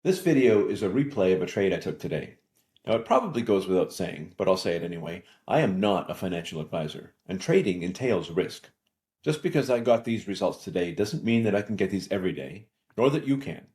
This video is a replay of a trade I took today. Now, it probably goes without saying, but I'll say it anyway. I am not a financial advisor, and trading entails risk. Just because I got these results today doesn't mean that I can get these every day, nor that you can.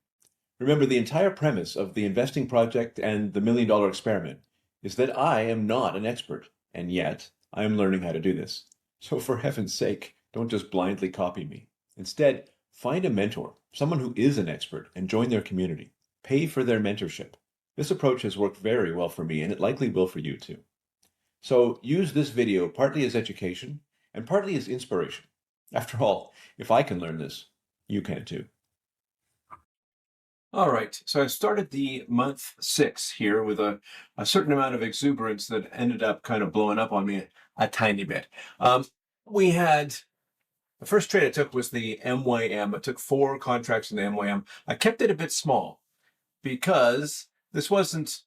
Remember, the entire premise of the investing project and the $1 million experiment is that I am not an expert, and yet I am learning how to do this. So for heaven's sake, don't just blindly copy me. Instead, find a mentor, someone who is an expert, and join their community. Pay for their mentorship. This approach has worked very well for me, and it likely will for you too. So use this video partly as education and partly as inspiration. After all, if I can learn this, you can too. All right, so I started the month 6 here with a certain amount of exuberance that ended up kind of blowing up on me a tiny bit. We had the first trade I took was the MYM. I took 4 contracts in the MYM. I kept it a bit small because this wasn't,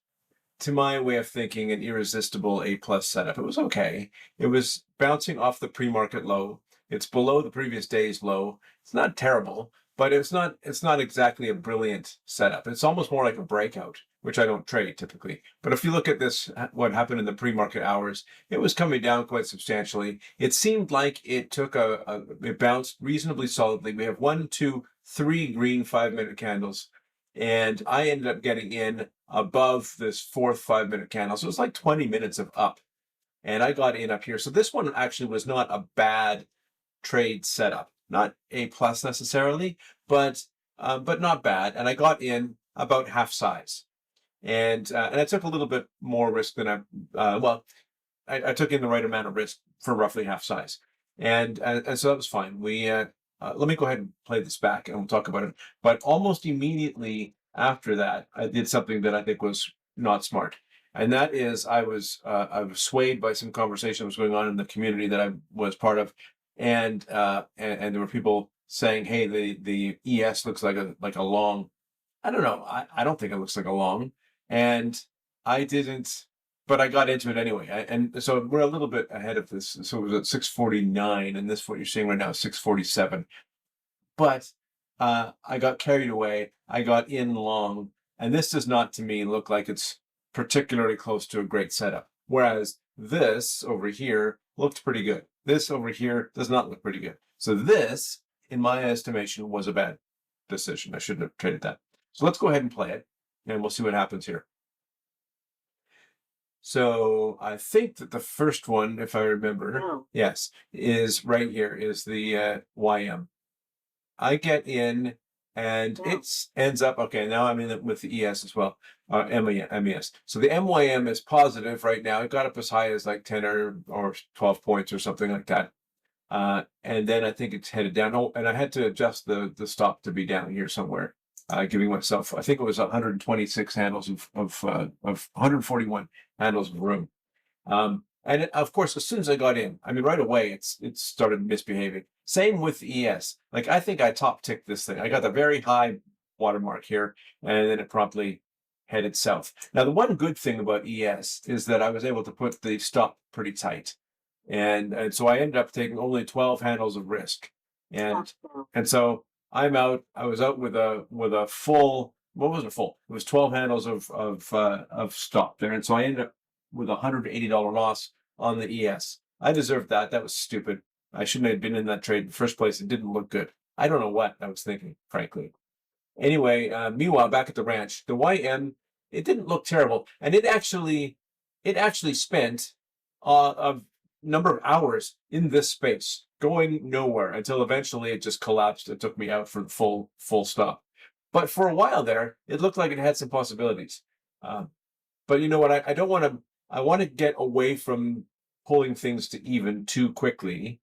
to my way of thinking, an irresistible A+ setup. It was okay. It was bouncing off the pre-market low. It's below the previous day's low. It's not terrible, but it's not exactly a brilliant setup. It's almost more like a breakout, which I don't trade typically. But if you look at this, what happened in the pre-market hours, it was coming down quite substantially. It seemed like it took it bounced reasonably solidly. We have 1, 2, 3 green 5-minute candles, and I ended up getting in above this 4th 5-minute candle. So it was like 20 minutes of up, and I got in up here. So this one actually was not a bad trade setup, not A+ necessarily, but not bad. And I got in about half size, and I took a little bit more risk than I took in the right amount of risk for roughly half size, and so that was fine. Let me go ahead and play this back, and we'll talk about it. But almost immediately after that, I did something that I think was not smart, and that is I was swayed by some conversation that was going on in the community that I was part of, and there were people saying, "Hey, the ES looks like a long." I don't know. I don't think it looks like a long, and I didn't. But I got into it anyway, and so we're a little bit ahead of this. So it was at 6:49, and this what you're seeing right now is 6:47. But I got carried away. I got in long, and this does not, to me, look like it's particularly close to a great setup. Whereas this over here looked pretty good. This over here does not look pretty good. So this, in my estimation, was a bad decision. I shouldn't have traded that. So let's go ahead and play it, and we'll see what happens here. So I think that the first one, if I remember, yes, is right here, is the YM. I get in, and it ends up, okay, now I'm in with the ES as well, MES. So the MYM is positive right now. It got up as high as like 10 or 12 points or something like that. And then I think it's headed down. Oh, and I had to adjust the stop to be down here somewhere. Giving myself, I think it was 126 handles of 141 handles of room. And of course, as soon as I got in, I mean, right away, it started misbehaving. Same with the ES. Like, I think I top ticked this thing. I got the very high watermark here, and then it promptly headed south. Now, the one good thing about ES is that I was able to put the stop pretty tight. And so I ended up taking only 12 handles of risk. And so I'm out. I was out with a full. What was it full? It was 12 handles of stop there, and so I ended up with a $180 loss on the ES. I deserved that. That was stupid. I shouldn't have been in that trade in the first place. It didn't look good. I don't know what I was thinking, frankly. Anyway, meanwhile, back at the ranch, the YM, it didn't look terrible, and it actually spent a number of hours in this space, going nowhere until eventually it just collapsed. It took me out for the full stop. But for a while there, it looked like it had some possibilities. But you know what? I don't want to. I want to get away from pulling things to even too quickly.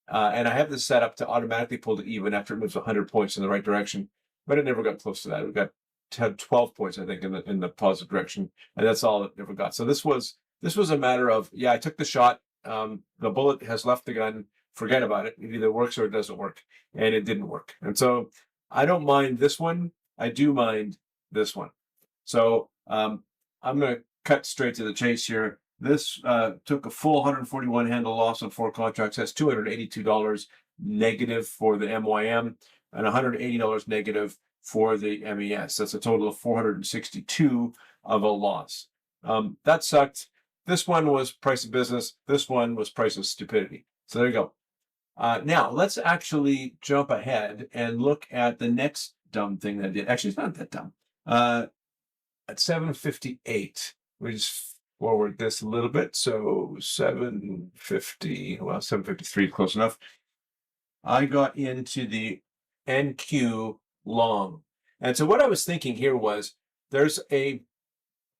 And I have this set up to automatically pull to even after it moves 100 points in the right direction. But it never got close to that. It got 12 points, I think, in the positive direction, and that's all it ever got. So this was a matter of, yeah, I took the shot. The bullet has left the gun. Forget about it. It either works or it doesn't work, and it didn't work. And so I don't mind this one. I do mind this one. So I'm going to cut straight to the chase here. This took a full 141 handle loss on 4 contracts. That's $282 negative for the MYM and $180 negative for the MES. That's a total of 462 of a loss. That sucked. This one was price of business. This one was price of stupidity. So there you go. Now let's actually jump ahead and look at the next dumb thing that I did. Actually, it's not that dumb. At 7:58, we just forward this a little bit. So 7:50, well, 7:53, close enough. I got into the NQ long. And so what I was thinking here was there's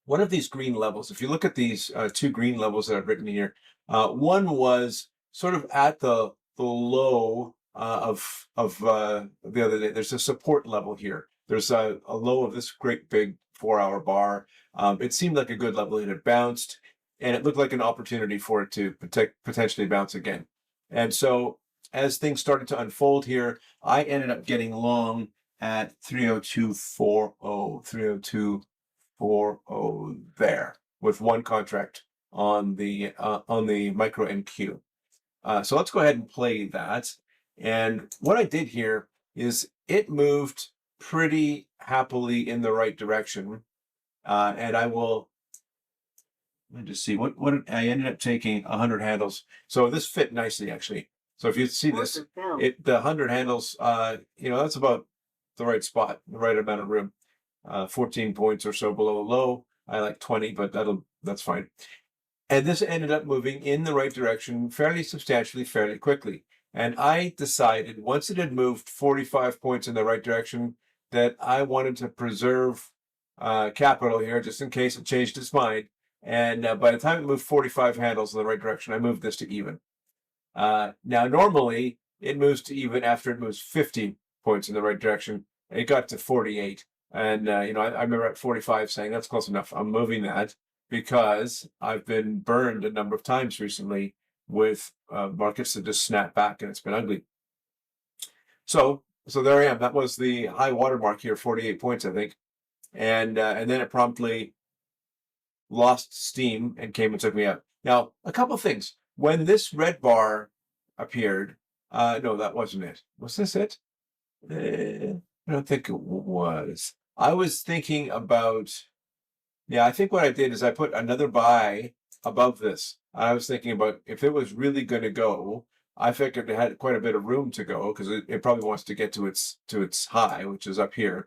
one of these green levels. If you look at these two green levels that I've written here, one was sort of at the low of the other day. There's a support level here. There's a low of this great big 4-hour bar. It seemed like a good level. It had bounced, and it looked like an opportunity for it to potentially bounce again. And so as things started to unfold here, I ended up getting long at 302.40, 302.40 there, with one contract on the micro NQ. So let's go ahead and play that. And what I did here is it moved pretty happily in the right direction. And I will, let me just see, what I ended up taking 100 handles. So this fit nicely, actually. So if you see this, the 100 handles, that's about the right spot, the right amount of room. 14 points or so below low. I like 20, but that's fine. And this ended up moving in the right direction fairly substantially, fairly quickly. And I decided once it had moved 45 points in the right direction that I wanted to preserve capital here just in case it changed its mind. And by the time it moved 45 handles in the right direction, I moved this to even. Now, normally it moves to even after it moves 50 points in the right direction. It got to 48. And, I remember at 45 saying, that's close enough. I'm moving that because I've been burned a number of times recently with markets that just snap back, and it's been ugly. So there I am. That was the high water mark here, 48 points, I think. And then it promptly lost steam and came and took me out. Now, a couple of things. When this red bar appeared, no, that wasn't it. Was this it? I don't think it was. I was thinking about, I think what I did is I put another buy above this. I was thinking about if it was really going to go, I figured it had quite a bit of room to go because it probably wants to get to its high, which is up here.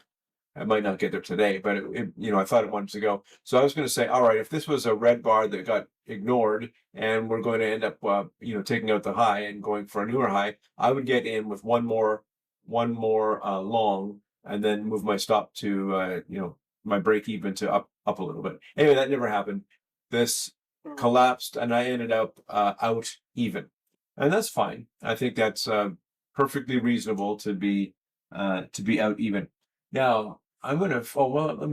I might not get there today, but I thought it wanted to go. So I was going to say, all right, if this was a red bar that got ignored and we're going to end up, taking out the high and going for a newer high, I would get in with one more long and then move my stop to, my break even to up a little bit. Anyway, that never happened. This collapsed and I ended up out even, and that's fine. I think that's perfectly reasonable to be out even. Now, let me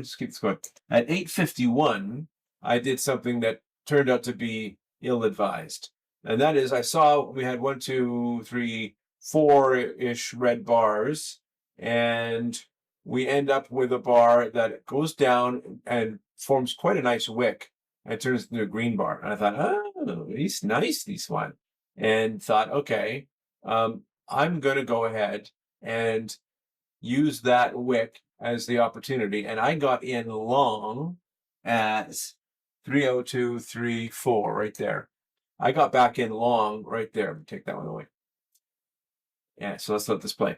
just keep this going. At 8:51, I did something that turned out to be ill-advised. And that is, I saw we had 1, 2, 3, 4-ish red bars, and we end up with a bar that goes down and forms quite a nice wick and turns into a green bar. And I thought, oh, he's nice, this one. And thought, okay, I'm going to go ahead and use that wick as the opportunity. And I got in long at 302.34 right there. I got back in long right there. Take that one away. Yeah, so let's let this play.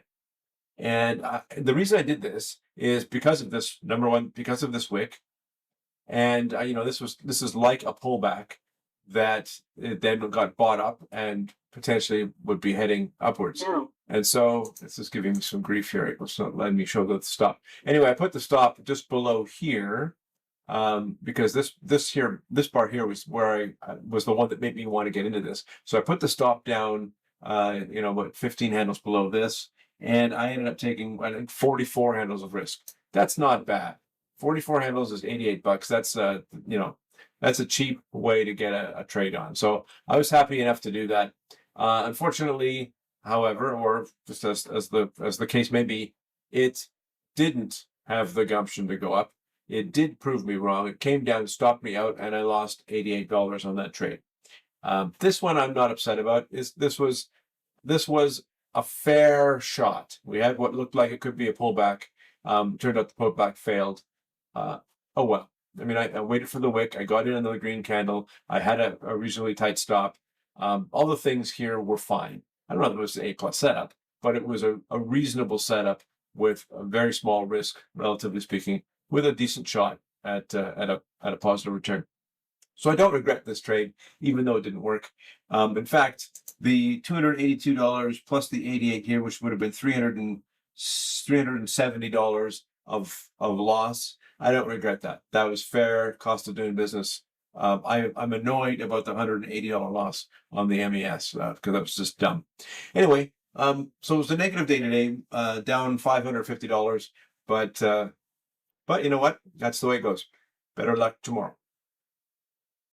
And the reason I did this is because of this, number one, because of this wick. And, this is like a pullback that it then got bought up and potentially would be heading upwards. Yeah. And so this is giving me some grief here. It's not letting me show the stop. Anyway, I put the stop just below here because this bar here was where I was the one that made me want to get into this. So I put the stop down, about 15 handles below this, and I ended up taking, I think, 44 handles of risk. That's not bad. 44 handles is $88. That's that's a cheap way to get a trade on. So I was happy enough to do that. Unfortunately, however, or just as the case may be, it didn't have the gumption to go up. It did prove me wrong. It came down, stopped me out, and I lost $88 on that trade. This one I'm not upset about. This was a fair shot. We had what looked like it could be a pullback, Turned out the putback failed. Oh well. I mean, I waited for the wick. I got in on the green candle. I had a reasonably tight stop. All the things here were fine. I don't know if it was an A+ setup, but it was a reasonable setup with a very small risk, relatively speaking, with a decent shot at a positive return. So I don't regret this trade, even though it didn't work. In fact, the $282 plus the 88 here, which would have been $370 of loss, I don't regret that. That was fair cost of doing business. I'm annoyed about the $180 loss on the MES because that was just dumb. Anyway, so it was a negative day today, down $550, but you know what? That's the way it goes. Better luck tomorrow.